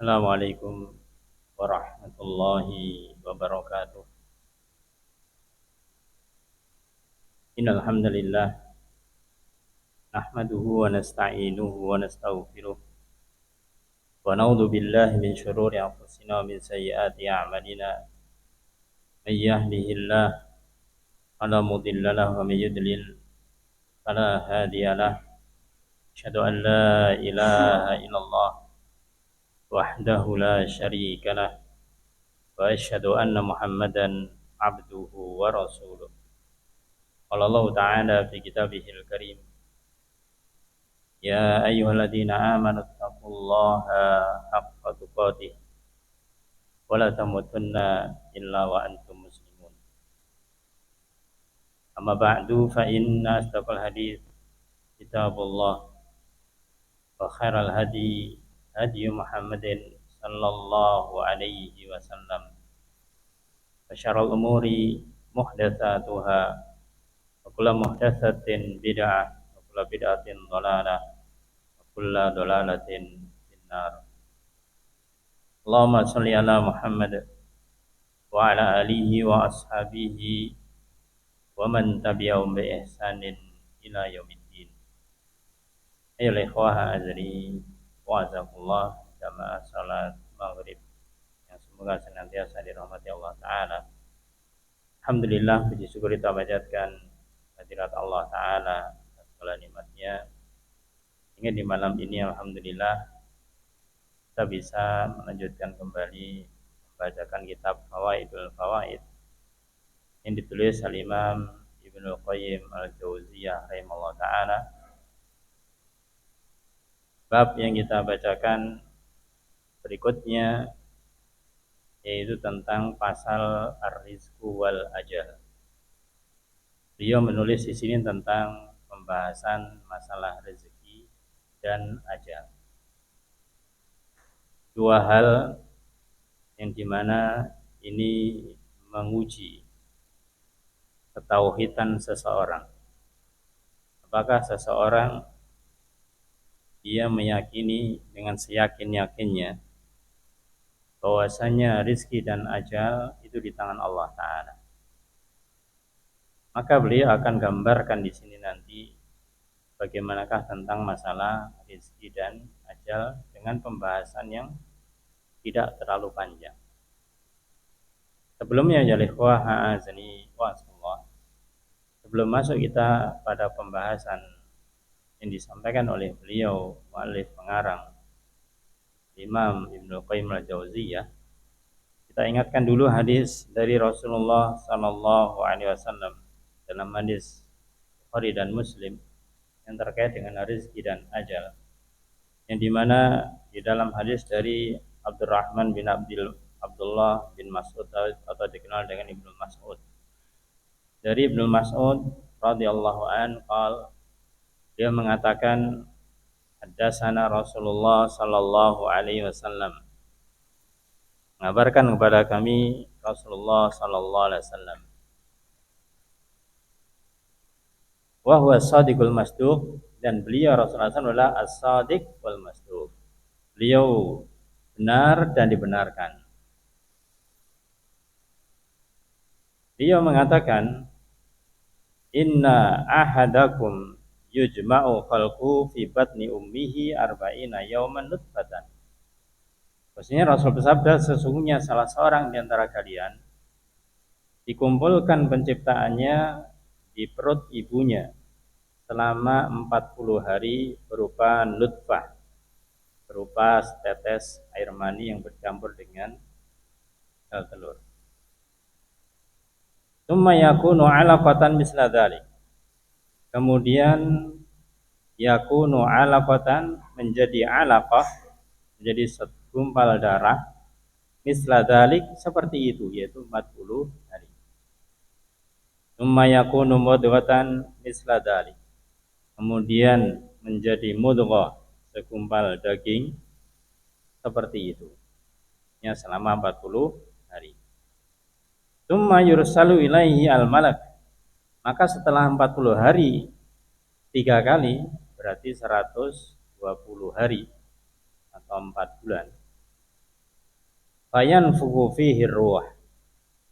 Assalamualaikum warahmatullahi wabarakatuh. Innal hamdalillah nahmaduhu wa nasta'inuhu wa nastaghfiruh wa na'udzu billahi min shururi anfusina wa min sayyiati a'malina. May yahdihillahu fala mudilla lahu wa may yudlil fala hadiya lahu. Asyhadu an la ilaha illallah wahdahu la syarika lah wa asyhadu anna Muhammadan abduhu wa rasuluh. Qala Allah Ta'ala fi kitabihil karim, ya ayyuhalladzina amanu taqullaha haqqa tuqatih wa la tamutunna illa wa antum muslimun. Amma ba'du fa inna asdaqal hadits kitabullah wa khairal hadi hadi Muhammadin sallallahu alaihi wasallam wa syarrul umuri muhdatsatuha wa kullu muhdatsatin bid'ah wa kullu bid'atin dhalalah wa kullu dhalalatin finnar. Allahumma shalli ala Muhammad wa ala alihi wa ashabihi wa man tabi'ahum bi ihsanin ila yaumiddin. Ayyuhal ikhwah azri wa azakumullah jamaah salat maghrib yang semoga senantiasa dirahmati Allah Ta'ala. Alhamdulillah, puji syukur kita panjatkan hadirat Allah Ta'ala atas segala nikmatnya, hingga di malam ini alhamdulillah kita bisa melanjutkan kembali membacakan kitab Fawaidul Fawaid yang ditulis Al-Imam Ibnu Qayyim Al-Jauziyah rahimahullah ta'ala. Bab yang kita bacakan berikutnya yaitu tentang pasal ar-rizqu wal ajal. Beliau menulis di sini tentang pembahasan masalah rezeki dan ajal. Dua hal yang dimana ini menguji ketauhidan seseorang. Apakah seseorang dia meyakini dengan seyakin-yakinnya bahwasanya rizki dan ajal itu di tangan Allah Ta'ala. Maka beliau akan gambarkan di sini nanti bagaimanakah tentang masalah rizki dan ajal dengan pembahasan yang tidak terlalu panjang. Sebelumnya ya ikhwah a'azani wa asallallahu, sebelum masuk kita pada pembahasan yang disampaikan oleh beliau muallif pengarang Imam Ibnu Qayyim Al-Jauziyah, kita ingatkan dulu hadis dari Rasulullah sallallahu alaihi wasallam dalam hadis Bukhari dan Muslim yang terkait dengan rezeki dan ajal, yang dimana di dalam hadis dari Abdurrahman bin Abdullah bin Mas'ud atau dikenal dengan Ibnu Mas'ud, dari Ibnu Mas'ud radhiyallahu an qala, dia mengatakan haddatsana Rasulullah sallallahu alaihi wasallam, mengabarkan kepada kami Rasulullah sallallahu alaihi wasallam, wa huwa as-sadiqul masduq, dan beliau Rasulullah SAW adalah as-sadiq wal masduq. Beliau benar dan dibenarkan. Beliau mengatakan, inna ahadakum yujma'u khalqu fi batni ummihi arba'ina yawman nutfatan. Maksudnya Rasul bersabda, sesungguhnya salah seorang di antara kalian dikumpulkan penciptaannya di perut ibunya selama 40 hari berupa nutfah, berupa setetes air mani yang bercampur dengan sel telur. Tsumma yakunu 'alaqatan misla dzalik. Kemudian yakunu 'alaqatan, menjadi 'alaqah, menjadi segumpal darah, misla dzalik, seperti itu, yaitu 40 hari. Tsumma yakunu mudghatan misla dzalik. Kemudian menjadi mudghah, segumpal daging, seperti itu, ya, selama 40 hari. Tsumma yursalu ilaihi al-malak. Maka setelah 40 hari 3 kali, berarti 120 hari atau 4 bulan. fayanfukhu fihi ruh,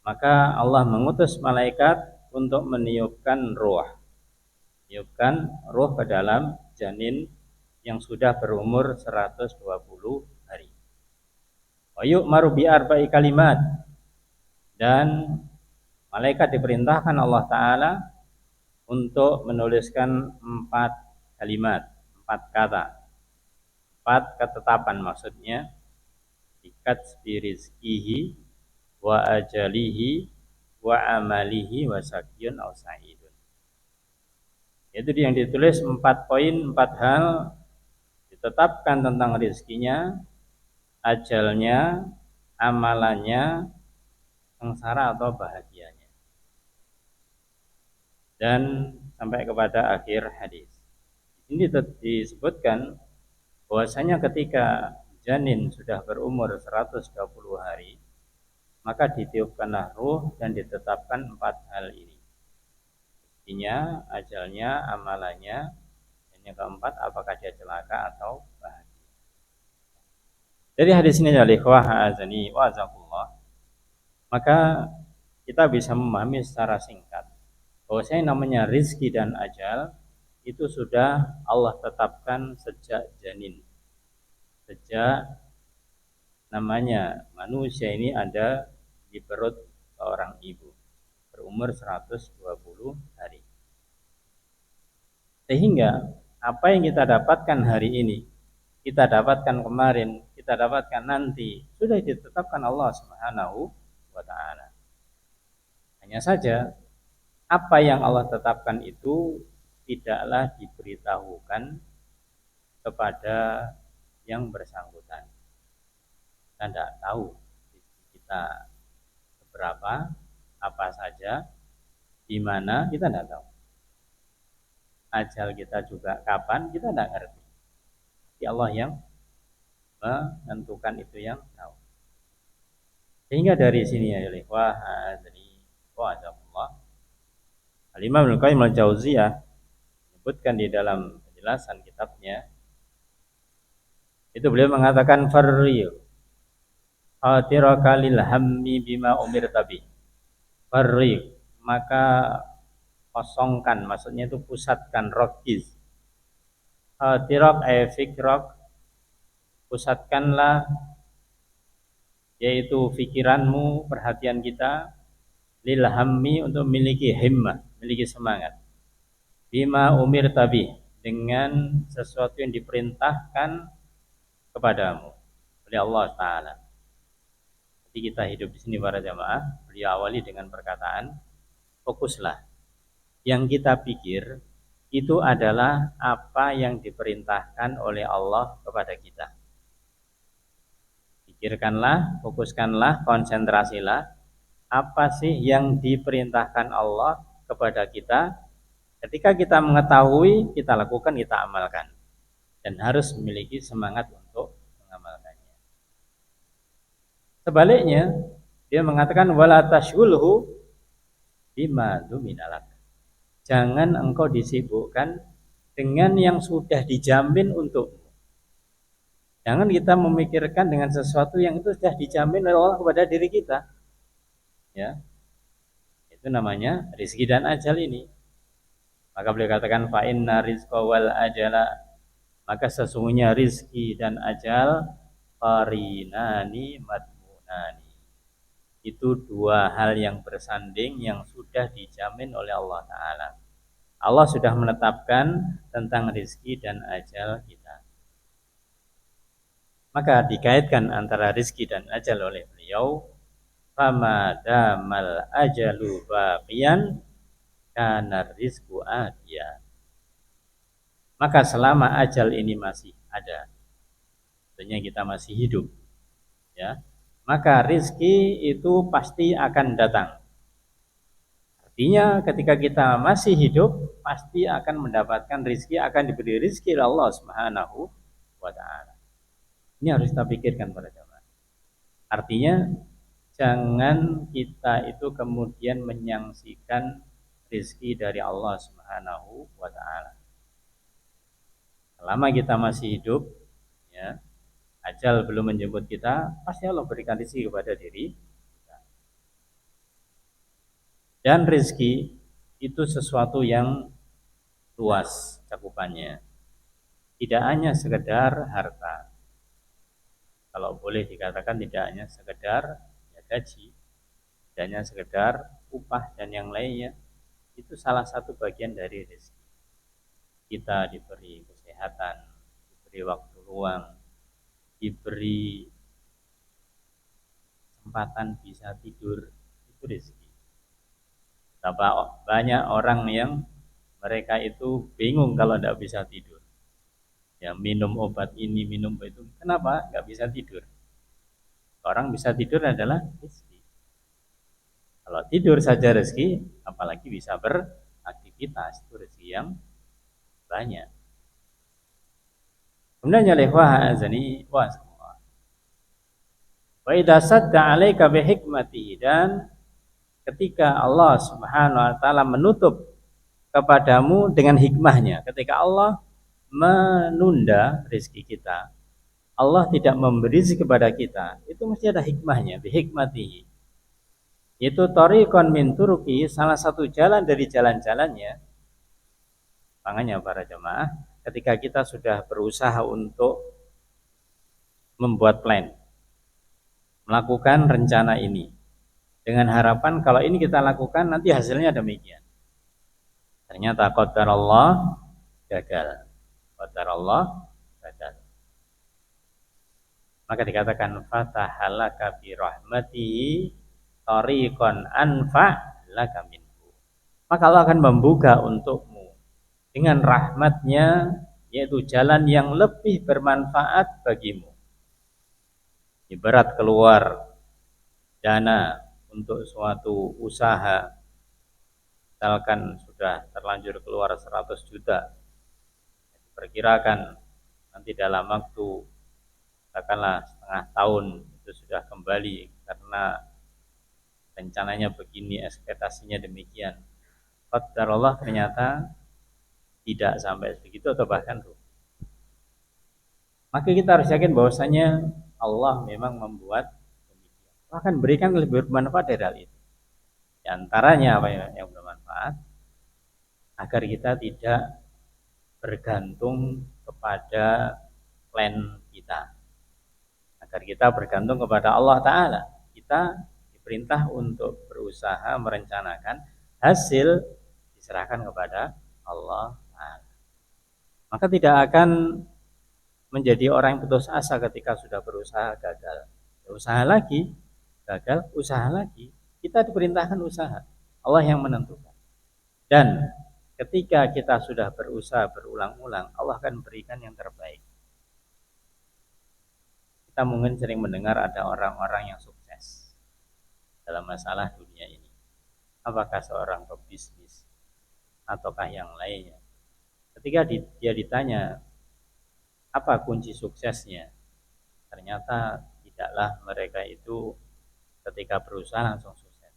maka Allah mengutus malaikat untuk meniupkan ruh ke dalam janin yang sudah berumur 120 hari. Wa yu'maru bi arba'i kalimat, dan malaikat diperintahkan Allah Ta'ala untuk menuliskan 4 kalimat, 4 kata, 4 ketetapan maksudnya, ikat birizkihi wa ajalihi wa amalihi wa sakyun aw sa'idun. Itu yang ditulis 4 poin, 4 hal ditetapkan tentang rezekinya, ajalnya, amalannya, sengsara atau bahagianya, dan sampai kepada akhir hadis. Ini disebutkan bahwasanya ketika janin sudah berumur 120 hari, maka ditiupkanlah ruh dan ditetapkan 4 hal ini. Rezekinya, ajalnya, amalannya, dan yang keempat apakah dia celaka atau bahagia. Dari hadis ini ya ikhwah azani wa azakumullah, maka kita bisa memahami secara singkat bahwasanya namanya rizki dan ajal itu sudah Allah tetapkan sejak janin, sejak namanya manusia ini ada di perut seorang ibu berumur 120 hari. Sehingga apa yang kita dapatkan hari ini, kita dapatkan kemarin, kita dapatkan nanti, sudah ditetapkan Allah Subhanahu wa Ta'ala. Hanya saja apa yang Allah tetapkan itu tidaklah diberitahukan kepada yang bersangkutan. Kita tidak tahu kita berapa, apa saja, di mana, kita tidak tahu. Ajal kita juga kapan, kita tidak ngerti. Tapi Allah yang menentukan itu, yang tahu. Sehingga dari sini ya ikhwah dari wa'azakumullah, Al-Imam Al-Qayyim Al-Jauziyah menyebutkan di dalam penjelasan kitabnya, itu beliau mengatakan farriq khatiraka lil hammi bima umirta bi. Farriq, maka kosongkan, maksudnya itu pusatkan, rokiz. Khatirak fikrak, pusatkanlah yaitu fikiranmu, perhatian kita, lil hammi, untuk memiliki himmah, memiliki semangat, bima umir tabi, dengan sesuatu yang diperintahkan kepadamu oleh Allah Ta'ala. Jadi kita hidup di sini para jamaah, beliau awali dengan perkataan fokuslah. Yang kita pikir itu adalah apa yang diperintahkan oleh Allah kepada kita. Pikirkanlah, fokuskanlah, konsentrasilah, apa sih yang diperintahkan Allah kepada kita. Ketika kita mengetahui, kita lakukan, kita amalkan, dan harus memiliki semangat untuk mengamalkannya. Sebaliknya, dia mengatakan wala tashghulhu bima duminalak. Jangan engkau disibukkan dengan yang sudah dijamin untukmu. Jangan kita memikirkan dengan sesuatu yang itu sudah dijamin oleh Allah kepada diri kita. Ya, itu namanya rizki dan ajal ini. Maka beliau katakan fa inna rizqa wal ajala, maka sesungguhnya rizki dan ajal qarinani madmunani, itu dua hal yang bersanding yang sudah dijamin oleh Allah Ta'ala. Allah sudah menetapkan tentang rizki dan ajal kita. Maka dikaitkan antara rizki dan ajal oleh beliau, fama damal ajalu baqiyan kana rizqu atiya. Maka selama ajal ini masih ada, tentunya kita masih hidup, ya, maka rizki itu pasti akan datang. Artinya ketika kita masih hidup, pasti akan mendapatkan rizki, akan diberi rizki oleh Allah Subhanahu wa Ta'ala. Ini harus kita pikirkan pada jamaah. Artinya jangan kita itu kemudian menyaksikan rizki dari Allah Subhanahu wa Ta'ala. Selama kita masih hidup, ya, ajal belum menjemput kita, pasti Allah berikan rezeki kepada diri kita. Dan rezeki itu sesuatu yang luas cakupannya. Tidak hanya sekedar harta. Kalau boleh dikatakan tidak hanya sekedar ya, gaji, tidak hanya sekedar upah dan yang lainnya. Itu salah satu bagian dari rezeki. Kita diberi kesehatan, diberi waktu luang, diberi kesempatan bisa tidur, itu rezeki. Betapa banyak orang yang mereka itu bingung kalau tidak bisa tidur. Ya minum obat ini, minum itu. Kenapa nggak bisa tidur? Orang bisa tidur adalah rezeki. Kalau tidur saja rezeki, apalagi bisa beraktivitas, itu rezeki yang banyak. Kemudian ya lehwah azani wa semua. Wa idza sadda 'alaika bi hikmatihi, dan ketika Allah Subhanahu wa taala menutup kepadamu dengan hikmahnya, ketika Allah menunda rezeki kita, Allah tidak memberi rezeki kepada kita, itu mesti ada hikmahnya, bi hikmatihi. Itu tariqan min turuki, salah satu jalan dari jalan-jalannya. Makanya para jemaah, ketika kita sudah berusaha untuk membuat plan, melakukan rencana ini, dengan harapan kalau ini kita lakukan nanti hasilnya demikian. Ternyata qadarullah gagal. Qadarullah gagal. Maka dikatakan fatahalaka bi rahmatihi tariqan anfa laka minhu. Maka Allah akan membuka untukmu dengan rahmatnya, yaitu jalan yang lebih bermanfaat bagimu. Ibarat keluar dana untuk suatu usaha, misalkan sudah terlanjur keluar 100 juta, perkirakan nanti dalam waktu katakanlah setengah tahun itu sudah kembali karena rencananya begini, ekspektasinya demikian. Qadarullah ternyata tidak sampai begitu atau bahkan rugi. Maka kita harus yakin bahwasanya Allah memang membuat demikian. Allah akan berikan lebih bermanfaat dari hal itu. Di antaranya apa yang bermanfaat, agar kita tidak bergantung kepada plan kita, agar kita bergantung kepada Allah Ta'ala. Kita diperintah untuk berusaha merencanakan, hasil diserahkan kepada Allah Ta'ala. Maka tidak akan menjadi orang yang putus asa ketika sudah berusaha gagal. Usaha lagi, gagal, usaha lagi. Kita diperintahkan usaha, Allah yang menentukan. Dan ketika kita sudah berusaha berulang-ulang, Allah akan berikan yang terbaik. Kita mungkin sering mendengar ada orang-orang yang sukses dalam masalah dunia ini. Apakah seorang pebisnis ataukah yang lainnya. Ketika dia ditanya apa kunci suksesnya, ternyata tidaklah mereka itu ketika berusaha langsung sukses.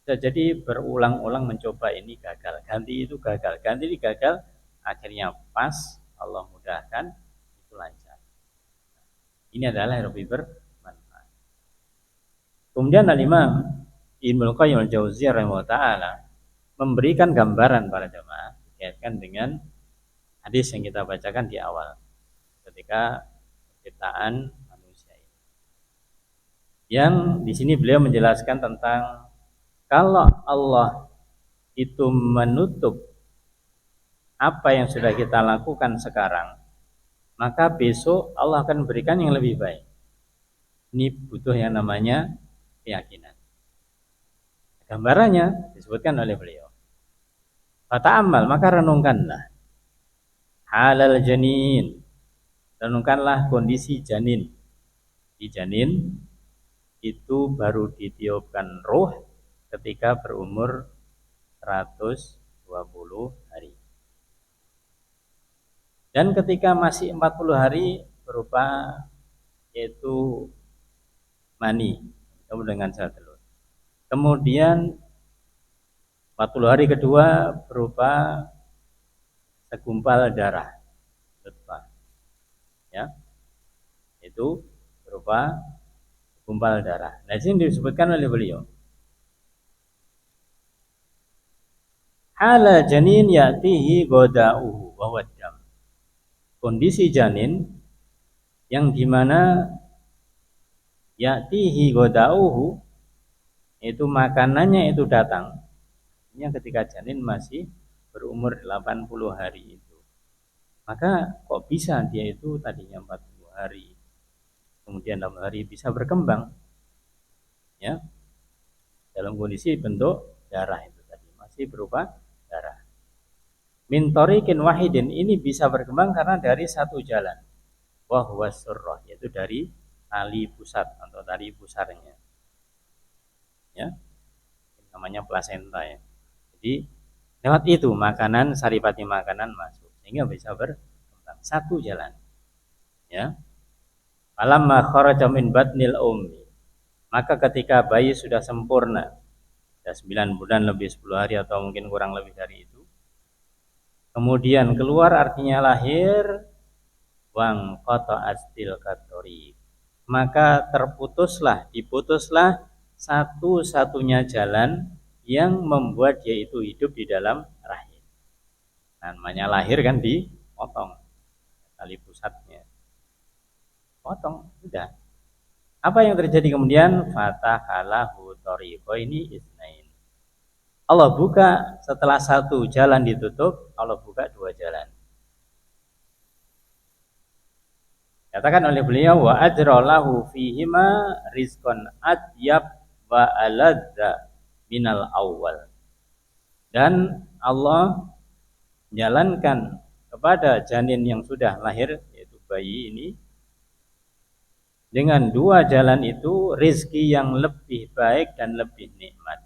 Jadi berulang-ulang mencoba ini gagal, ganti itu gagal, ganti ini gagal, akhirnya pas, Allah mudahkan, itu lancar. Ini adalah yang lebih bermanfaat. Kemudian Al-Imam Ibnu Qayyim Al-Jauziyah rahimahullah ta'ala memberikan gambaran para jemaah dikaitkan dengan hadis yang kita bacakan di awal ketika penciptaan manusia ini. Yang di sini beliau menjelaskan tentang kalau Allah itu menutup apa yang sudah kita lakukan sekarang, maka besok Allah akan berikan yang lebih baik. Ini butuh yang namanya keyakinan. Gambarannya disebutkan oleh beliau. Fata'ammal, maka renungkanlah halal janin. Renungkanlah kondisi janin. Di janin itu baru ditiupkan ruh ketika berumur 120 hari. Dan ketika masih 40 hari berupa yaitu mani, ketemu dengan sel telur. Kemudian 40 hari kedua berupa segumpal darah. Ya. itu berupa gumpal darah. Nah, ini disebutkan oleh beliau. Hala janin ya'tihi goda'uhu wa huwa dam. Kondisi janin yang dimana ya'tihi goda'uhu itu makanannya itu datang. Ini ketika janin masih berumur 80 hari itu. Maka kok bisa dia itu tadinya 40 hari, kemudian 6 hari bisa berkembang, ya, dalam kondisi bentuk darah itu tadi masih berupa darah. Min tariqin wahidin, ini bisa berkembang karena dari satu jalan. Wa huwa surrah, yaitu dari tali pusat atau tali pusarnya. Ya. Namanya plasenta ya. Jadi lewat itu makanan, saripati makanan masuk sehingga bisa berkembang satu jalan. Ya. Falamma kharaja min batnil ummi, maka ketika bayi sudah sempurna, sudah 9 bulan lebih 10 hari atau mungkin kurang lebih dari itu, kemudian keluar artinya lahir, wang qata'at tilkat thariq, maka diputuslah satu-satunya jalan yang membuat dia itu hidup di dalam rahim. Namanya lahir kan dipotong tali pusatnya, potong sudah. Apa yang terjadi kemudian? Fatahalahu thariqaini isnain. Allah buka setelah satu jalan ditutup, Allah buka dua jalan. Katakan oleh beliau, wa ajralahu fihima rizqan atyab wa aladza minal awal. Dan Allah menjalankan kepada janin yang sudah lahir, yaitu bayi ini, dengan dua jalan itu rizki yang lebih baik dan lebih nikmat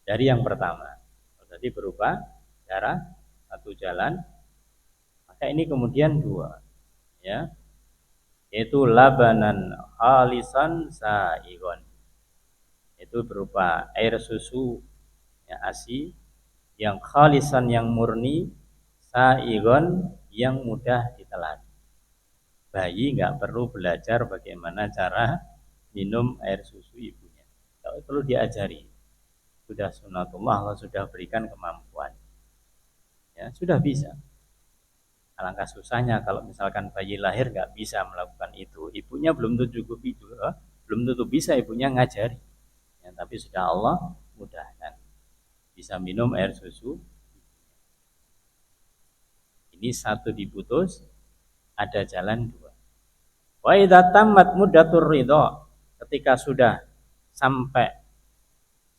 dari yang pertama. Jadi berupa darah satu jalan, maka ini kemudian dua, ya, yaitu labanan khalisan sa'igon, itu berupa air susu ya, ASI yang khalisan, yang murni, sa'igon, yang mudah ditelan. Bayi nggak perlu belajar bagaimana cara minum air susu ibunya, kalau perlu diajari, sudah sunatullah, Allah sudah berikan kemampuan, ya sudah bisa. Alangkah susahnya kalau misalkan bayi lahir nggak bisa melakukan itu, ibunya belum tentu cukup itu, belum tentu bisa ibunya ngajari, ya, tapi sudah Allah mudahkan bisa minum air susu. Ini satu diputus, ada jalan dua. Wa idza tammat muddatur ridha, ketika sudah sampai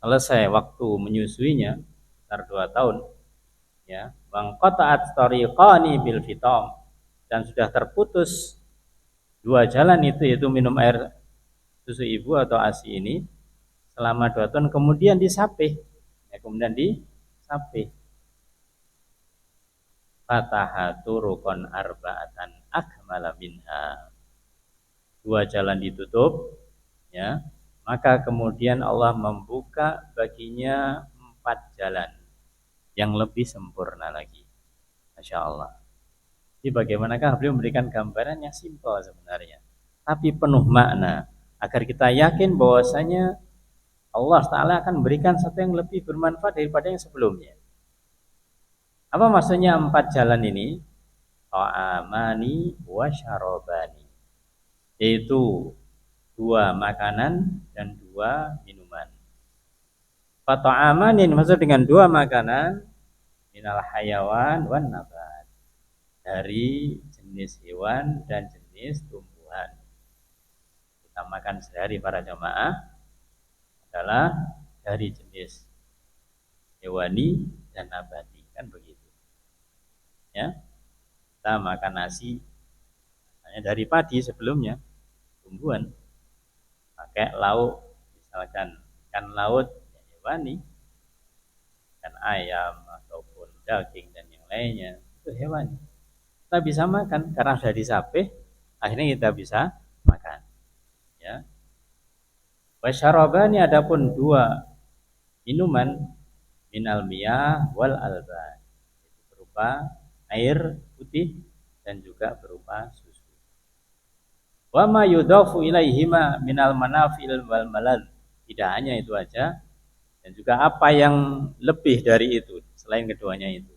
selesai waktu menyusuinya sekitar 2 tahun, ya, bang qata'at tariqani bil fitam, dan sudah terputus dua jalan itu, yaitu minum air susu ibu atau ASI ini selama 2 tahun, kemudian disapih, ya, kemudian disapih. Fatahatu rukun arba'atan akmala minha, dua jalan ditutup, ya, maka kemudian Allah membuka baginya 4 jalan yang lebih sempurna lagi. Masya Allah. Jadi bagaimanakah beliau memberikan gambaran yang simpel sebenarnya, tapi penuh makna, agar kita yakin bahwasanya Allah Ta'ala akan memberikan sesuatu yang lebih bermanfaat daripada yang sebelumnya. Apa maksudnya 4 jalan ini? Ta'amani wa syarabani, yaitu 2 makanan dan 2 minuman. Fata'amani maksud dengan 2 makanan, minal hayawan wan nabat, dari jenis hewan dan jenis tumbuhan. Kita makan sehari para jamaah adalah dari jenis hewani dan nabati, kan begitu, ya. Kita makan nasi dari padi sebelumnya, tumbuhan, pakai lauk misalkan ikan laut ya hewani, ikan ayam ataupun daging dan yang lainnya itu hewani. Kita bisa makan karena sudah disapih, akhirnya kita bisa makan, ya. Wasyarabani, adapun 2 minuman, minal miyah wal alban, berupa air putih dan juga berupa susu. Wa ma yudhafu ilaihima minal manafil wal malal. Tidak hanya itu aja, dan juga apa yang lebih dari itu selain keduanya itu.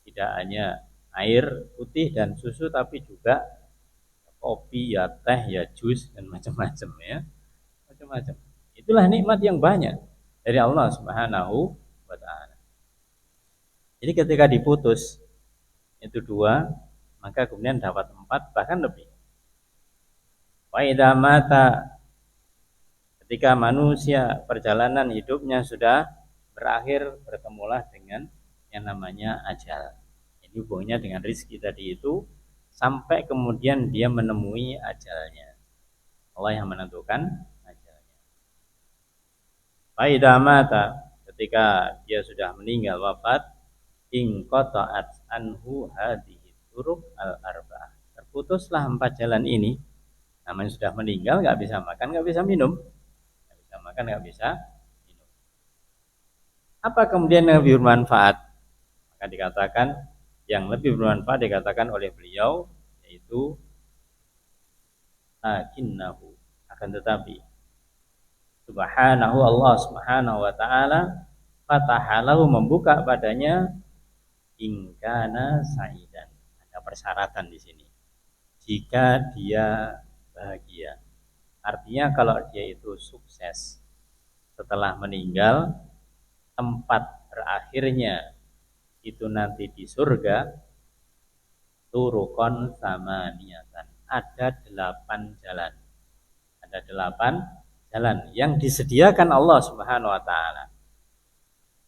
Tidak hanya air putih dan susu, tapi juga kopi, ya teh, ya jus, dan macam-macam ya. Macam-macam. Itulah nikmat yang banyak dari Allah Subhanahu wa taala. Jadi ketika diputus itu dua, maka kemudian dapat 4 bahkan lebih. Wa idza mata, ketika manusia perjalanan hidupnya sudah berakhir, bertemulah dengan yang namanya ajal. Ini hubungannya dengan rizki tadi itu, sampai kemudian dia menemui ajalnya. Allah yang menentukan ajalnya. Fa idza mata, ketika dia sudah meninggal wafat, inqata'at anhu hadhihi turuq al-arba'ah. Terputuslah 4 jalan ini. Namanya sudah meninggal, nggak bisa makan, nggak bisa minum, nggak bisa makan, nggak bisa minum. Apa kemudian yang lebih bermanfaat? Maka dikatakan yang lebih bermanfaat dikatakan oleh beliau yaitu lakinnahu, akan tetapi subhanahu, Allah subhanahu wa ta'ala fatahalahu, membuka padanya ingkana sa'idan. Ada persyaratan di sini. Jika dia bahagia. Artinya kalau dia itu sukses setelah meninggal, tempat berakhirnya itu nanti di surga, turukon sama niatan. Ada 8 jalan. Ada 8 jalan yang disediakan Allah Subhanahu wa taala.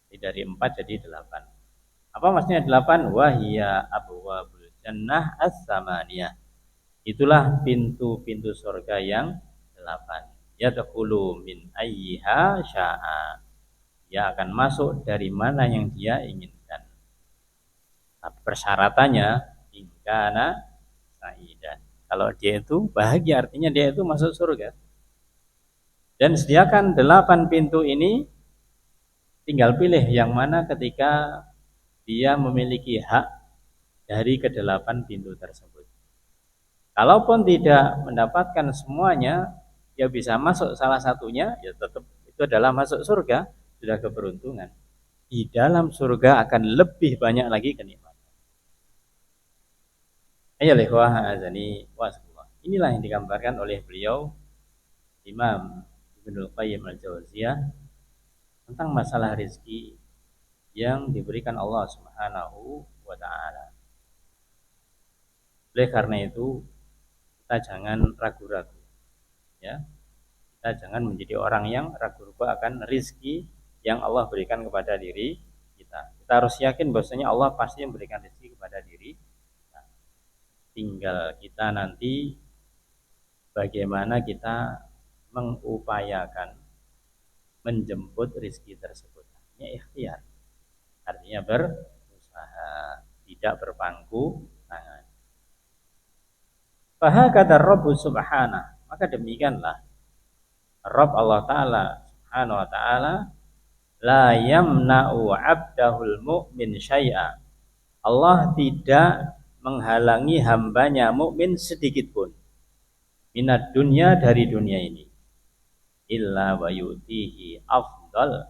Dari 4 jadi 8. Apa maksudnya 8? Wahia abwabul jannah as-samaniyah. Itulah pintu-pintu surga yang 8. Yadkhulu min ayyiha sya'a. Dia akan masuk dari mana yang dia inginkan. Tapi persyaratannya ingkana sa'idan. Kalau dia itu bahagia, artinya dia itu masuk surga. Dan sediakan 8 pintu ini, tinggal pilih yang mana ketika dia memiliki hak dari ke-8 pintu tersebut. Kalaupun tidak mendapatkan semuanya, dia bisa masuk salah satunya, ya tetap itu adalah masuk surga, sudah keberuntungan. Di dalam surga akan lebih banyak lagi kenikmatan. Inilah yang digambarkan oleh beliau Imam Ibnul Qayyim al-Jauziyah tentang masalah rezeki yang diberikan Allah Subhanahu wa taala. Oleh karena itu, kita jangan ragu-ragu, ya. Kita jangan menjadi orang yang ragu-ragu akan rezeki yang Allah berikan kepada diri kita. Kita harus yakin bahwasanya Allah pasti memberikan rezeki kepada diri kita. Tinggal kita nanti bagaimana kita mengupayakan menjemput rezeki tersebut. Ini ikhtiar. Artinya berusaha, tidak berpangku tangan. Fahakadar Rabbu subhanah, maka demikianlah Rabb Allah Ta'ala subhanahu wa ta'ala la yamna'u abdahul mu'min syai'a. Allah tidak menghalangi hambanya mukmin sedikit pun minat dunia, dari dunia ini, illa wa yutihi afdal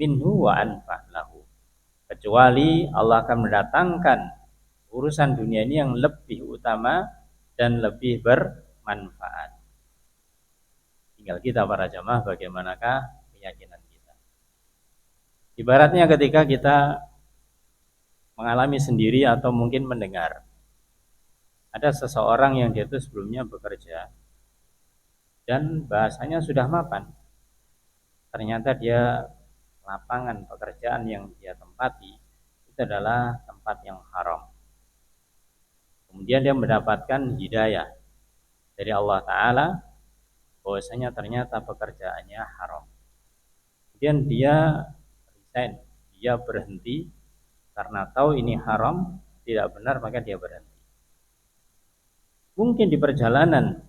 minhu wa anfa lahu, kecuali Allah akan mendatangkan urusan dunia ini yang lebih utama dan lebih bermanfaat. Tinggal kita para jamaah bagaimanakah keyakinan kita. Ibaratnya ketika kita mengalami sendiri atau mungkin mendengar ada seseorang yang dia itu sebelumnya bekerja dan bahasanya sudah mapan. Ternyata dia lapangan pekerjaan yang dia tempati itu adalah tempat yang haram. Kemudian dia mendapatkan hidayah dari Allah Ta'ala bahwasanya ternyata pekerjaannya haram. Kemudian dia resign, dia berhenti karena tahu ini haram, tidak benar, maka dia berhenti. Mungkin di perjalanan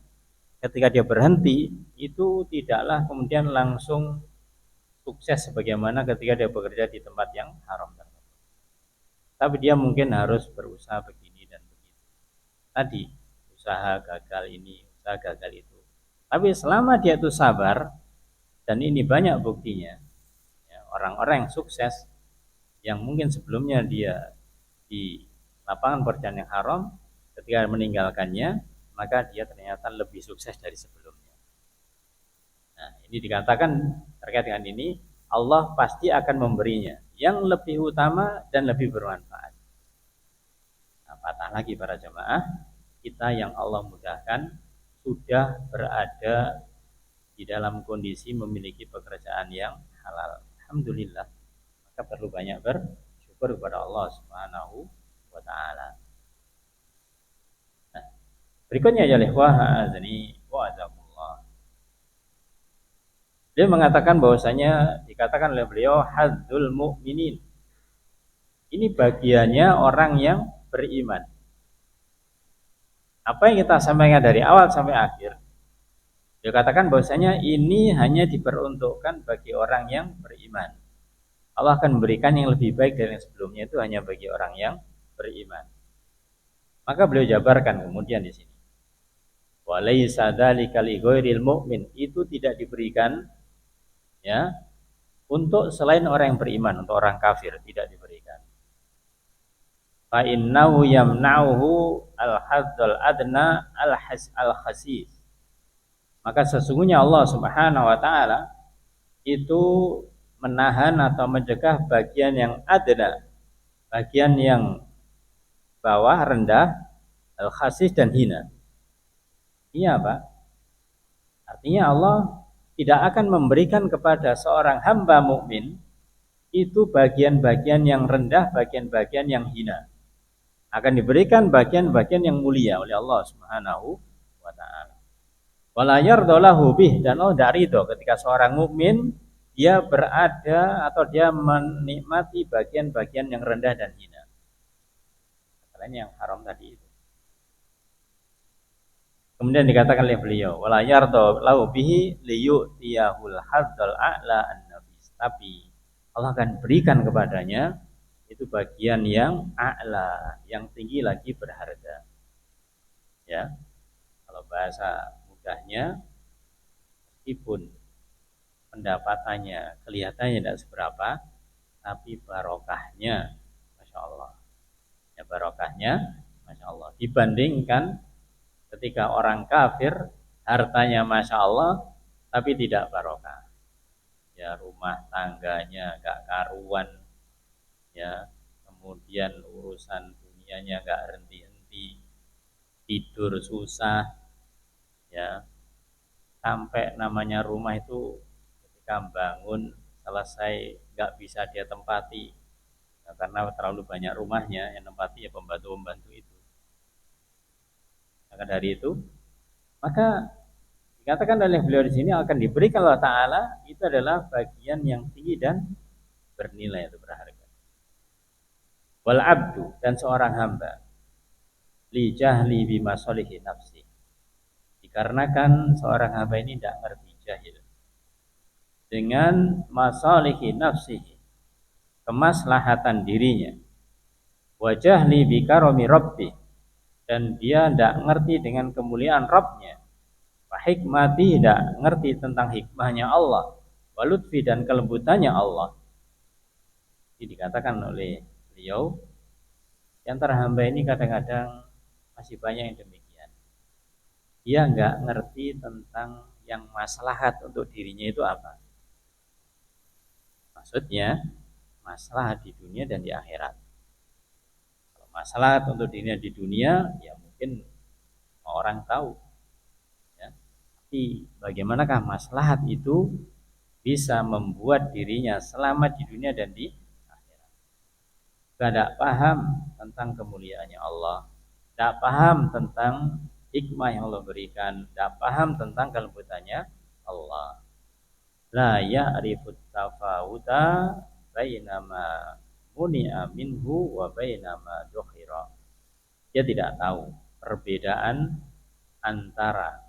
ketika dia berhenti itu tidaklah kemudian langsung sukses sebagaimana ketika dia bekerja di tempat yang haram tersebut. Tapi dia mungkin harus berusaha begini dan begitu. Tadi usaha gagal ini, usaha gagal itu. Tapi selama dia itu sabar, dan ini banyak buktinya, ya, orang-orang yang sukses yang mungkin sebelumnya dia di lapangan pekerjaan yang haram, ketika meninggalkannya maka dia ternyata lebih sukses dari sebelumnya. Nah, ini dikatakan terkait dengan ini, Allah pasti akan memberinya yang lebih utama dan lebih bermanfaat. Nah, patah lagi para jemaah, kita yang Allah mudahkan sudah berada di dalam kondisi memiliki pekerjaan yang halal. Alhamdulillah, maka perlu banyak bersyukur kepada Allah Subhanahu wa taala. Nah, berikutnya ya ikhwah azani wa azakumullah. Dia mengatakan bahwasanya dikatakan oleh beliau hadzul mu'minin. Ini bagiannya orang yang beriman. Apa yang kita sampaikan dari awal sampai akhir, dia katakan bahwasanya ini hanya diperuntukkan bagi orang yang beriman. Allah akan memberikan yang lebih baik dari yang sebelumnya, itu hanya bagi orang yang beriman. Maka beliau jabarkan kemudian di sini. Walaysa dzalika li ghairil mu'min, itu tidak diberikan ya untuk selain orang yang beriman, untuk orang kafir tidak diberikan. Fa innahu yamna'uhu al-hadzal adna al-khasis. Maka sesungguhnya Allah Subhanahu wa taala itu menahan atau mencegah bagian yang adna, bagian yang bawah, rendah, al-khasis dan hina. Iya, Pak. Artinya Allah tidak akan memberikan kepada seorang hamba mukmin itu bagian-bagian yang rendah, bagian-bagian yang hina. Akan diberikan bagian-bagian yang mulia oleh Allah Subhanahu wa taala. Wala yardalahu bih, dan Allah tidak ridho ketika seorang mukmin dia berada atau dia menikmati bagian-bagian yang rendah dan hina. Selain yang haram tadi itu. Kemudian dikatakan oleh beliau, wala yardalahu bihi liyutiyahul hadzal a'la an-nafis. Tapi Allah akan berikan kepadanya itu bagian yang a'la, yang tinggi lagi berharga. Ya. Kalau bahasa mudahnya, meskipun pendapatannya kelihatannya tidak seberapa, tapi barokahnya Masya Allah. Ya, barokahnya Masya Allah. Dibandingkan ketika orang kafir hartanya Masya Allah tapi tidak barokah. Ya, rumah tangganya gak karuan, ya, kemudian urusan dunianya gak henti-henti, tidur susah, ya, sampai namanya rumah itu ketika bangun selesai gak bisa dia tempati, ya, karena terlalu banyak rumahnya, yang tempati ya pembantu-pembantu itu. Maka dari itu, maka dikatakan oleh beliau di sini akan diberikan Allah Ta'ala itu adalah bagian yang tinggi dan bernilai, itu berharga. Wal abdu, dan seorang hamba, li jahli bima solihi nafsi, dikarenakan seorang hamba ini tidak ngerti, jahil dengan masalihi nafsihi, kemaslahatan dirinya, wa jahli bi karami rabbi, dan dia tidak ngerti dengan kemuliaan Rabbnya, wa hikmati, tidak ngerti tentang hikmahnya Allah, wa lutfi, dan kelembutannya Allah. Ini dikatakan oleh beliau, di antara hamba ini kadang-kadang masih banyak yang demikian. Dia nggak ngerti tentang yang maslahat untuk dirinya itu apa. Maksudnya maslahat di dunia dan di akhirat. Kalau maslahat untuk dirinya di dunia, ya mungkin orang tahu. Ya. Tapi bagaimanakah maslahat itu bisa membuat dirinya selamat di dunia dan di akhirat? Tidak paham tentang kemuliaannya Allah, tidak paham tentang hikmah yang Allah berikan, tidak paham tentang kelembutannya Allah. La ya'rifut tafawuta bainama muni'a minhu wa bainama dukhira. Dia tidak tahu perbedaan antara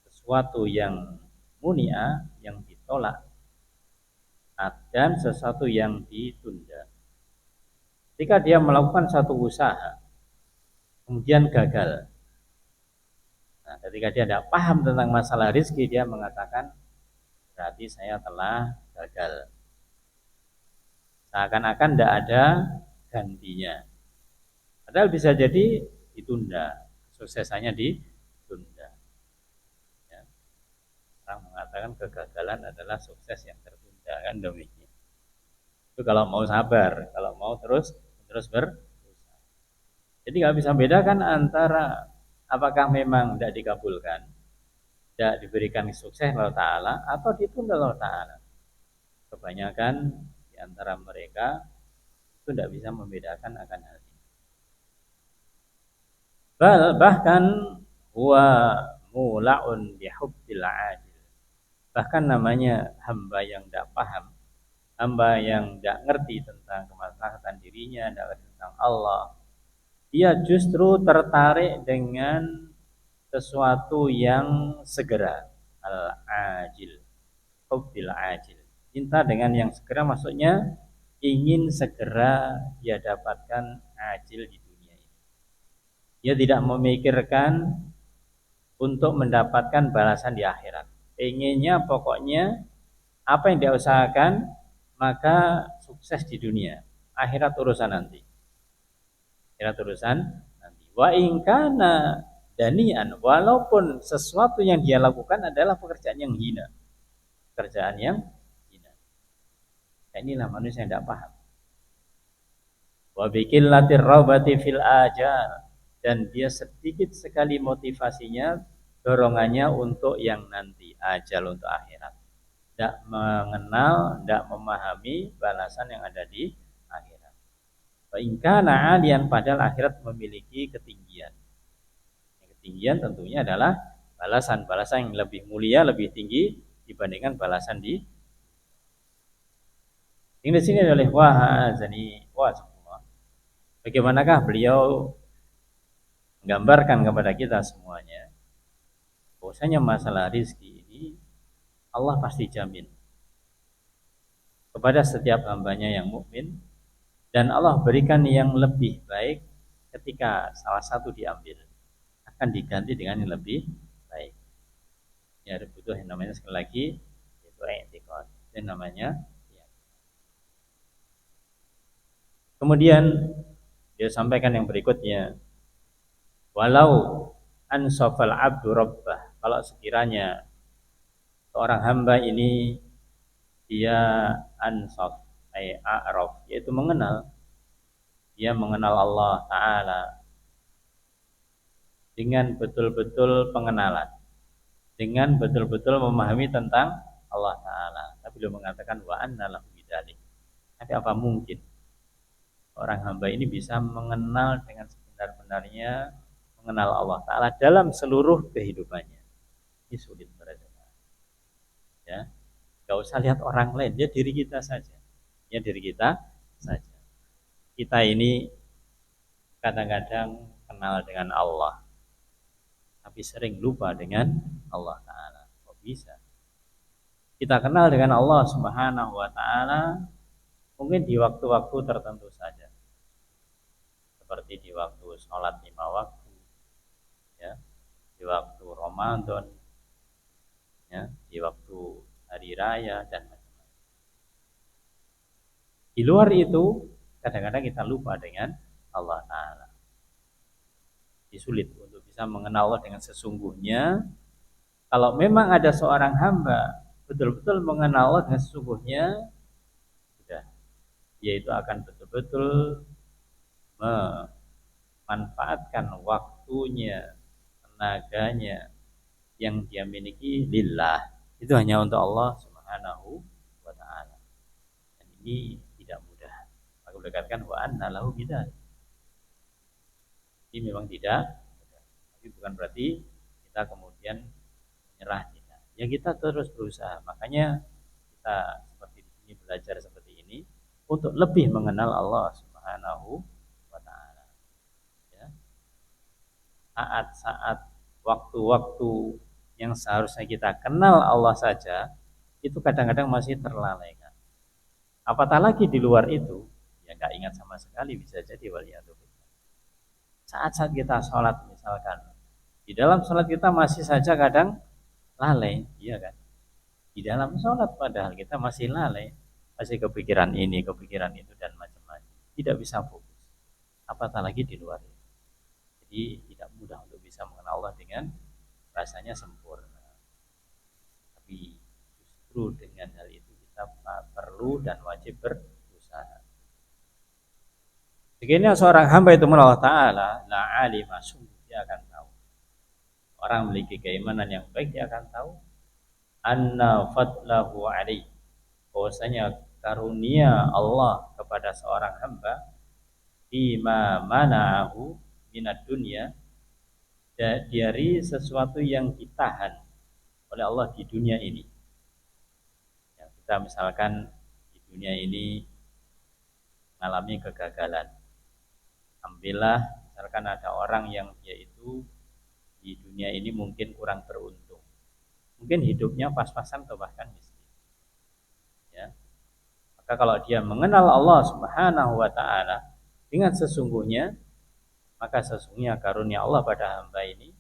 sesuatu yang muni'a, yang ditolak, dan sesuatu yang ditunda. Ketika dia melakukan satu usaha kemudian gagal, nah, ketika dia tidak paham tentang masalah rizki, dia mengatakan berarti saya telah gagal. Seakan-akan tidak ada gantinya. Padahal bisa jadi ditunda, suksesannya ditunda. Ya. Orang mengatakan kegagalan adalah sukses yang tertunda, kan demikian. Itu kalau mau sabar, kalau mau terus berusaha. Jadi nggak bisa bedakan antara apakah memang tidak dikabulkan, tidak diberikan sukses Allah Ta'ala, atau ditunda Allah Ta'ala. Kebanyakan di antara mereka itu tidak bisa membedakan akan hal ini. Bahkan huwa mula'un bihubbil ajil. Bahkan namanya hamba yang tidak paham, hamba yang tidak ngerti tentang kemaslahatan dirinya, tidak ngerti tentang Allah, dia justru tertarik dengan sesuatu yang segera, al-ajil, hubbil ajil. Cinta dengan yang segera maksudnya ingin segera dia dapatkan ajil di dunia ini. Dia tidak memikirkan untuk mendapatkan balasan di akhirat. Inginnya pokoknya apa yang dia usahakan maka sukses di dunia. Akhirat urusan nanti. Akhirat urusan nanti. Wa in kana danian, walaupun sesuatu yang dia lakukan adalah pekerjaan yang hina. Pekerjaan yang hina. Nah, inilah manusia yang tidak paham. Wa biqillatir raubati fil ajal, dan dia sedikit sekali motivasinya, dorongannya untuk yang nanti, ajal untuk akhirat. Tidak mengenal, tidak memahami balasan yang ada di akhirat. Wa in kana alian, padahal akhirat memiliki ketinggian. Yang ketinggian tentunya adalah balasan-balasan yang lebih mulia, lebih tinggi dibandingkan balasan di sini oleh wahazani wa. Bagaimanakah beliau menggambarkan kepada kita semuanya bahwasanya masalah rizki ini Allah pasti jamin kepada setiap hambanya yang mukmin, dan Allah berikan yang lebih baik ketika salah satu diambil, akan diganti dengan yang lebih baik. Ya, ada butuh yang namanya sekali lagi yaitu i'tiqad, itu namanya ya. Kemudian dia sampaikan yang berikutnya, walau ansafal abdu rabbah, kalau sekiranya seorang hamba ini dia ansaf ay a'raf, yaitu mengenal, dia mengenal Allah Ta'ala dengan betul-betul pengenalan, dengan betul-betul memahami tentang Allah Ta'ala. Tapi beliau mengatakan wa anna lahu bidzalik. Tapi apa mungkin orang hamba ini bisa mengenal dengan sebenar-benarnya, mengenal Allah Ta'ala dalam seluruh kehidupannya? Ini sulit berada. Ya, gak usah lihat orang lain, ya diri kita saja. Ya diri kita saja. Kita ini kadang-kadang kenal dengan Allah, tapi sering lupa dengan Allah Ta'ala. Kok bisa? Kita kenal dengan Allah Subhanahu wa Ta'ala mungkin di waktu-waktu tertentu saja, seperti di waktu sholat 5 waktu, ya, di waktu Ramadan, ya, di waktu hari raya dan macam-macam. Di luar itu kadang-kadang kita lupa dengan Allah Ta'ala. Sulit untuk bisa mengenal Allah dengan sesungguhnya. Kalau memang ada seorang hamba betul-betul mengenal Allah dengan sesungguhnya, sudah, yaitu akan betul-betul memanfaatkan waktunya, tenaganya yang dia miliki lillah, itu hanya untuk Allah Subhanahu wa Ta'ala. Dan ini tidak mudah. Maka dikatakan wa anna lahu bidzalik. Ini memang tidak mudah. Tapi bukan berarti kita kemudian menyerah, tidak. Ya kita terus berusaha. Makanya kita seperti di sini belajar seperti ini untuk lebih mengenal Allah Subhanahu wa Ta'ala. Ya. Saat-saat, waktu-waktu yang seharusnya kita kenal Allah saja, itu kadang-kadang masih terlalaikan. Apatah lagi di luar itu, ya nggak ingat sama sekali, bisa jadi waliyadzubillah. Saat-saat kita sholat misalkan, Di dalam sholat kita masih saja kadang lalai, iya kan? Di dalam sholat padahal kita masih lalai, masih kepikiran ini, kepikiran itu dan macam-macam. Tidak bisa fokus. Apatah lagi di luar itu. Jadi tidak mudah untuk bisa mengenal Allah dengan rasanya sempurna. Tapi justru dengan hal itu kita perlu dan wajib berusaha. Sekiranya seorang hamba itu mengenal Allah Ta'ala, la alima, sungguh dia akan tahu. Orang memiliki keimanan yang baik, dia akan tahu anna fadlahu alaih, bahwasanya karunia Allah kepada seorang hamba bima mana'ahu minad dunya, dari sesuatu yang ditahan oleh Allah di dunia ini. Yang kita misalkan di dunia ini mengalami kegagalan, alhamdulillah, misalkan ada orang yang dia itu di dunia ini mungkin kurang beruntung, mungkin hidupnya pas-pasan atau bahkan miskin, ya. Maka kalau dia mengenal Allah Subhanahu wa Ta'ala dengan sesungguhnya, maka sesungguhnya karunia Allah pada hamba ini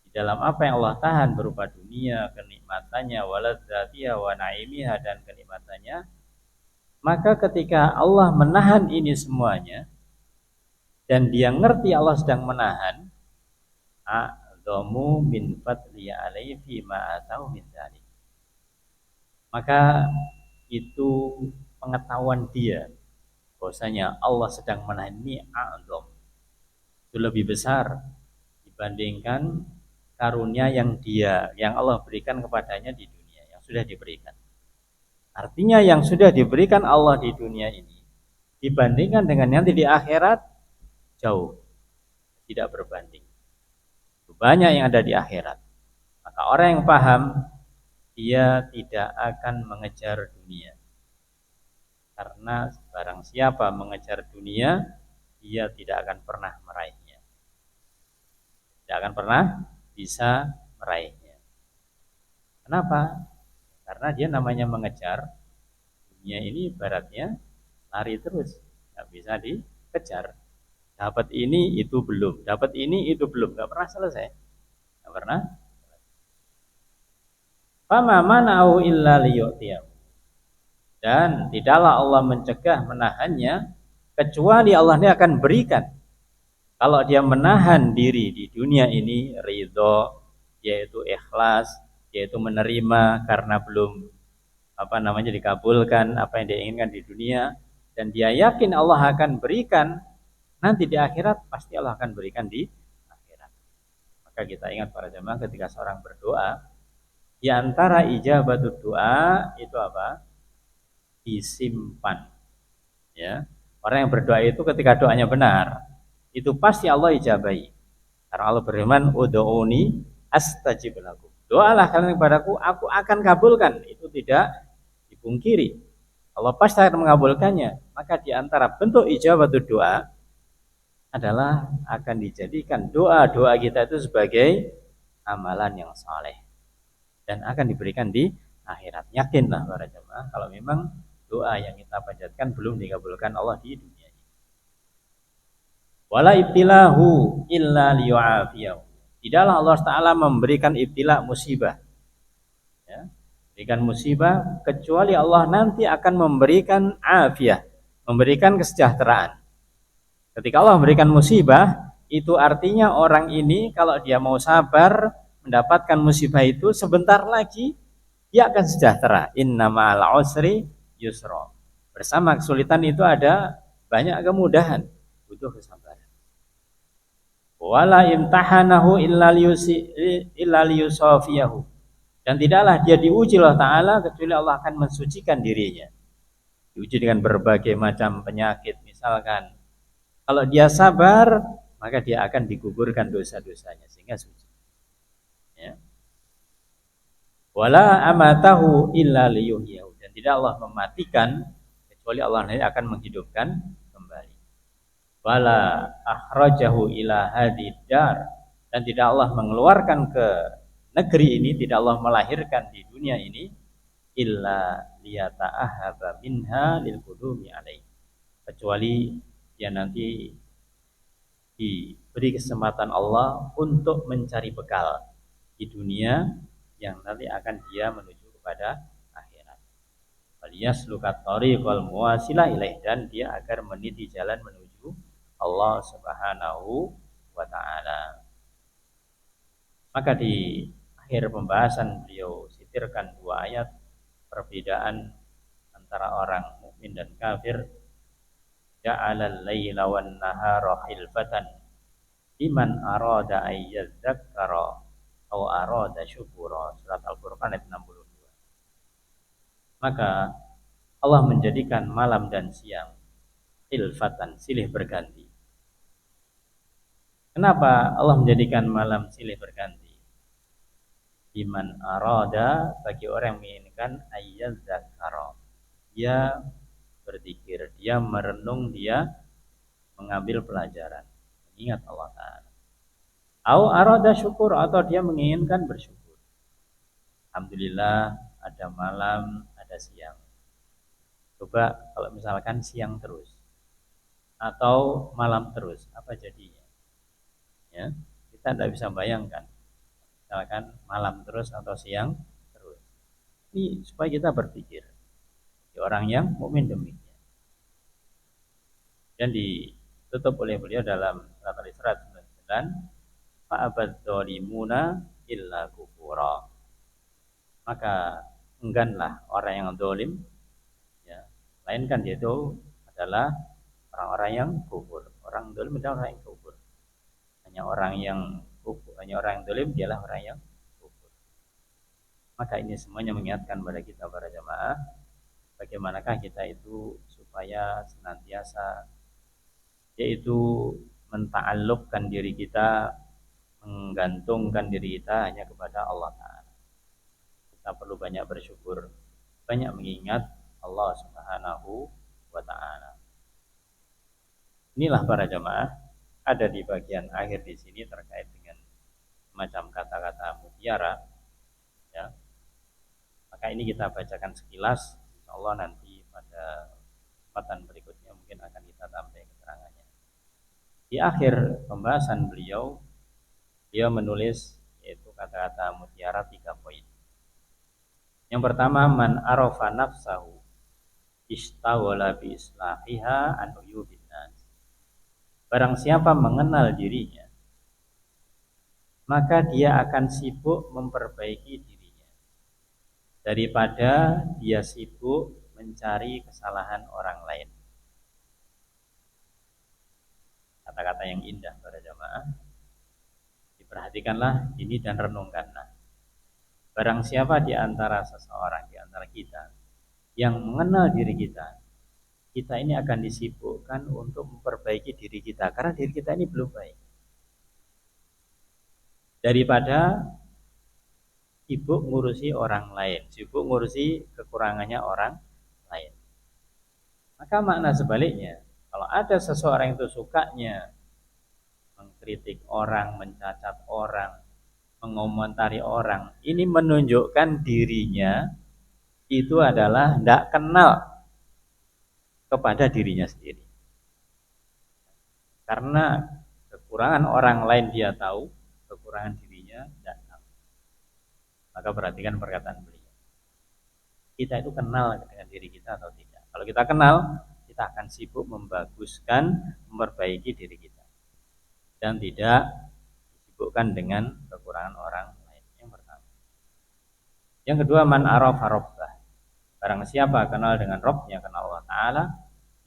di dalam apa yang Allah tahan berupa dunia, kenikmatannya, waladzatiha wa naimiha, dan kenikmatannya, maka ketika Allah menahan ini semuanya dan dia ngerti Allah sedang menahan, a'dhamu min fadli alaihi fi ma atau min dzalik, maka itu pengetahuan dia bahwasanya Allah sedang menahan ini a'dham, itu lebih besar dibandingkan karunia yang Allah berikan kepadanya di dunia, yang sudah diberikan. Artinya yang sudah diberikan Allah di dunia ini dibandingkan dengan nanti di akhirat jauh, tidak berbanding. Banyak yang ada di akhirat. Maka orang yang paham, dia tidak akan mengejar dunia. Karena barang siapa mengejar dunia, dia tidak akan pernah meraihnya. Tidak akan pernah bisa meraihnya. Kenapa? Karena dia namanya mengejar dunia ini, ibaratnya lari terus, nggak bisa dikejar. Dapat ini itu belum, dapat ini itu belum, nggak pernah selesai, nggak pernah. Fama mana'u illa liyu'tiyahu, dan tidaklah Allah mencegah, menahannya, kecuali Allah ini akan berikan. Kalau dia menahan diri di dunia ini, ridho, yaitu ikhlas, yaitu menerima karena belum dikabulkan apa yang dia inginkan di dunia, dan dia yakin Allah akan berikan nanti di akhirat, pasti Allah akan berikan di akhirat. Maka kita ingat para jemaah, ketika seorang berdoa, di antara ijabatul doa itu apa? Disimpan. Ya, orang yang berdoa itu ketika doanya benar, itu pasti Allah ijabahi. Karena Allah berfirman, ud'uuni astajib lakum. Doalah kalian kepadaku, aku akan kabulkan. Itu tidak dipungkiri. Allah pasti akan mengabulkannya. Maka di antara bentuk ijabatul doa adalah akan dijadikan doa-doa kita itu sebagai amalan yang saleh dan akan diberikan di akhirat. Yakinlah para jemaah, kalau memang doa yang kita panjatkan belum dikabulkan Allah di dunia ini. Wala ibtilahu illa liyu'afiyahu, tidaklah Allah Ta'ala memberikan ibtila, musibah, ya, berikan musibah, kecuali Allah nanti akan memberikan afiyah, memberikan kesejahteraan. Ketika Allah memberikan musibah, itu artinya orang ini kalau dia mau sabar mendapatkan musibah itu, sebentar lagi dia akan sejahtera. Inna ma'al usri yusra. Bersama kesulitan itu ada banyak kemudahan, butuh kesabaran. Wala imtahanahu illa liyusafiyahu, dan tidaklah dia diuji Allah Ta'ala kecuali Allah akan mensucikan dirinya. Diuji dengan berbagai macam penyakit, misalkan kalau dia sabar, maka dia akan digugurkan dosa-dosanya sehingga suci. Ya. Wala amatahu illa liyuhyihu, dan tidak Allah mematikan kecuali Allah akan menghidupkan kembali. Wala akhrajahu ila hadidar, dan tidak Allah mengeluarkan ke negeri ini, tidak Allah melahirkan di dunia ini, illa liyata'ahaba minha lil qudumi alaihi, kecuali dia nanti beri kesempatan Allah untuk mencari bekal di dunia yang nanti akan dia menuju kepada akhirat. Waliyaslukat tariqal muwasilah ilaih, dan dia agar meniti jalan menuju Allah Subhanahu wa taala. Maka di akhir pembahasan beliau sitirkan dua ayat perbedaan antara orang mukmin dan kafir. Ja'alal laila wan nahara khilfatan liman arada ay yadzakkara aw arada syukura. Surat Al-Furqan ayat 62. Maka Allah menjadikan malam dan siang khilfatan, silih berganti. Kenapa Allah menjadikan malam silih berganti? Liman arada, bagi orang yang menginginkan ayyadzakara, dia berzikir, dia merenung, dia mengambil pelajaran, mengingat Allah Ta'ala. Au arada syukur, atau dia menginginkan bersyukur. Alhamdulillah ada malam, ada siang. Coba kalau misalkan siang terus atau malam terus, apa jadinya? Ya, kita tidak bisa bayangkan. Misalkan malam terus atau siang terus. Ini supaya kita berpikir. Orang yang mukmin demikian. Dan ditutup oleh beliau dalam surat Al-Isra 99, fa'abad dzalimuna illa kufura. Maka engganlah orang yang zalim, ya, melainkan dia itu adalah orang-orang yang kufur. Orang zalim adalah orang yang kufur. Hanya orang yang zalim dialah orang yang kufur. Maka ini semuanya mengingatkan kepada kita para jamaah, bagaimanakah kita itu supaya senantiasa yaitu menta'alluqkan diri kita, menggantungkan diri kita hanya kepada Allah Ta'ala. Kita perlu banyak bersyukur, banyak mengingat Allah Subhanahu wa Ta'ala. Inilah para jamaah, ada di bagian akhir di sini terkait dengan macam kata-kata mutiara, ya. Maka ini kita bacakan sekilas, insyaallah nanti pada kesempatan berikutnya mungkin akan kita tambah keterangannya. Di akhir pembahasan beliau menulis yaitu kata-kata mutiara 3 poin. Yang pertama, man arafa nafsahu istawala bi islahiha an uyubin nas. Barang siapa mengenal dirinya, maka dia akan sibuk memperbaiki dirinya daripada dia sibuk mencari kesalahan orang lain. Kata-kata yang indah para jamaah. Diperhatikanlah ini dan renungkanlah. Barang siapa di antara seseorang, di antara kita yang mengenal diri kita, kita ini akan disibukkan untuk memperbaiki diri kita karena diri kita ini belum baik. Daripada sibuk ngurusi orang lain, sibuk ngurusi kekurangannya orang lain. Maka makna sebaliknya, kalau ada seseorang itu sukanya mengkritik orang, mencacat orang, mengomentari orang, ini menunjukkan dirinya itu adalah tidak kenal kepada dirinya sendiri. Karena kekurangan orang lain dia tahu, kekurangan dirinya tidak tahu. Maka perhatikan perkataan beliau. Kita itu kenal dengan diri kita atau tidak? Kalau kita kenal, kita akan sibuk membaguskan, memperbaiki diri kita, dan tidak disibukkan dengan kekurangan orang lain. Yang pertama. Yang kedua, man arafa rabbah. Barang siapa kenal dengan Rabbnya, kenal Allah Ta'ala,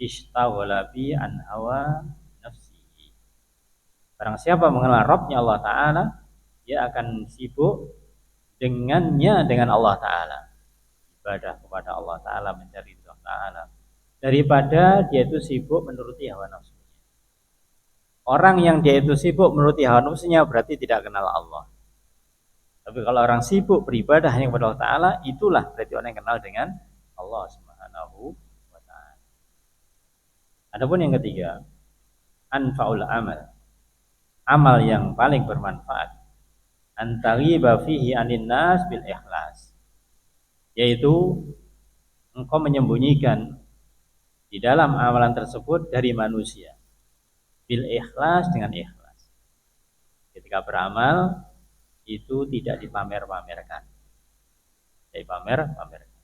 ishtawala bi an hawa nafsihi. Barang siapa mengenal Rabbnya Allah Ta'ala, dia akan sibuk dengannya, dengan Allah Ta'ala, ibadah kepada Allah Ta'ala, mencari ridha Ta'ala, daripada dia itu sibuk menuruti hawa nafsunya. Orang yang dia itu sibuk menuruti hawa nafsunya berarti tidak kenal Allah. Tapi kalau orang sibuk beribadah hanya kepada Allah Ta'ala, itulah berarti orang yang kenal dengan Allah Subhanahu wa Ta'ala. Adapun yang ketiga, anfa'ul amal. Amal yang paling bermanfaat, antaghiba fihi anin nas bil ikhlas. Yaitu engkau menyembunyikan di dalam amalan tersebut dari manusia. Bil ikhlas, dengan ikhlas. Ketika beramal itu tidak dipamer-pamerkan. Tidak dipamer-pamerkan.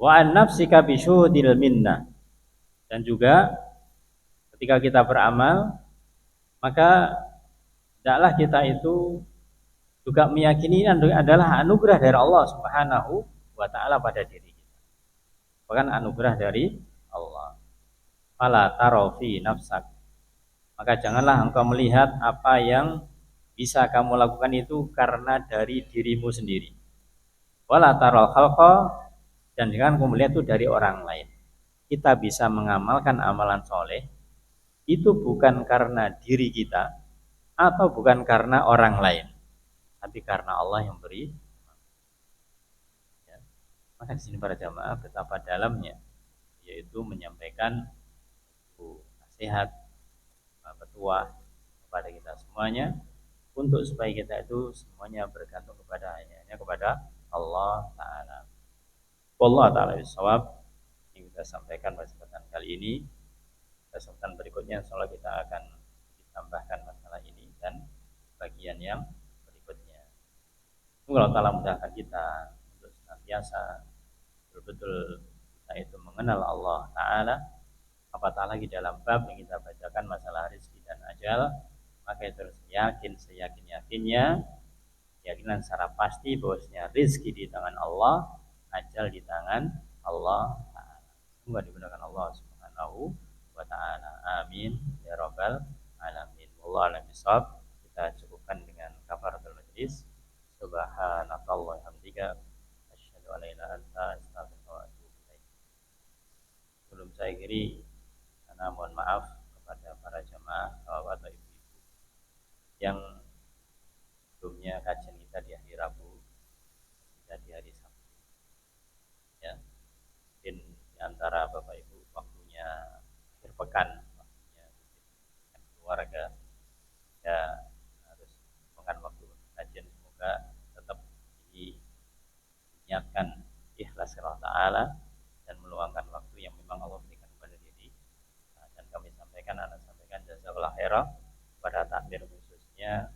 Wa an nafsika bisyuhudil minnah. Dan juga ketika kita beramal, maka hendaklah kita itu juga meyakini adalah anugerah dari Allah Subhanahu wa taala pada diri kita. Bukan anugerah dari Allah. Fala tarofi nafsak. Maka janganlah engkau melihat apa yang bisa kamu lakukan itu karena dari dirimu sendiri. Wala tarol khalqa, dan jangan kamu melihat itu dari orang lain. Kita bisa mengamalkan amalan soleh itu bukan karena diri kita atau bukan karena orang lain, tapi karena Allah yang beri. Ya. Maka di sini para jamaah betapa dalamnya, yaitu menyampaikan nasihat, petuah kepada kita semuanya, untuk supaya kita itu semuanya bergantung hanya kepada Allah Ta'ala. Wallahu ta'ala bisawab. Yang kita sampaikan pada kesempatan kali ini. Kesempatan berikutnya insyaallah kita akan ditambahkan masalah ini dan bagian yang berikutnya. Semoga Allah Ta'ala mudahkan kita untuk senantiasa betul-betul kita itu mengenal Allah Ta'ala, apatah lagi dalam bab yang kita bacakan masalah rezeki dan ajal. Maka itu harus yakin seyakin-yakinnya, keyakinan secara pasti bahwasanya rezeki di tangan Allah, ajal di tangan Allah Ta'ala. Semoga digunakan Allah Subhanahu wa ta'ala. Amin ya rabbal alamin. Wallahu a'lam bishawab. Kita cukupkan dengan kafaratul majlis. Subhanallahi wa hamdika asyhadu an la ilaha illa anta astaghfiruka wa atubu ilaik. Sebelum saya akhiri, karena mohon maaf kepada para jamaah bapak ibu yang sebelumnya kajian kita di hari Rabu, kita di hari Sabtu. Ya, mungkin di antara bapak ibu waktunya akhir pekan, waktunya dengan keluarga, ya harus makan waktu kajian. Semoga tetap diniatkan ikhlas Allah Ta'ala dan meluangkan waktu yang memang Allah berikan kepada diri. Dan kami sampaikan, anak sampaikan jazakallahu khairan pada takdir khususnya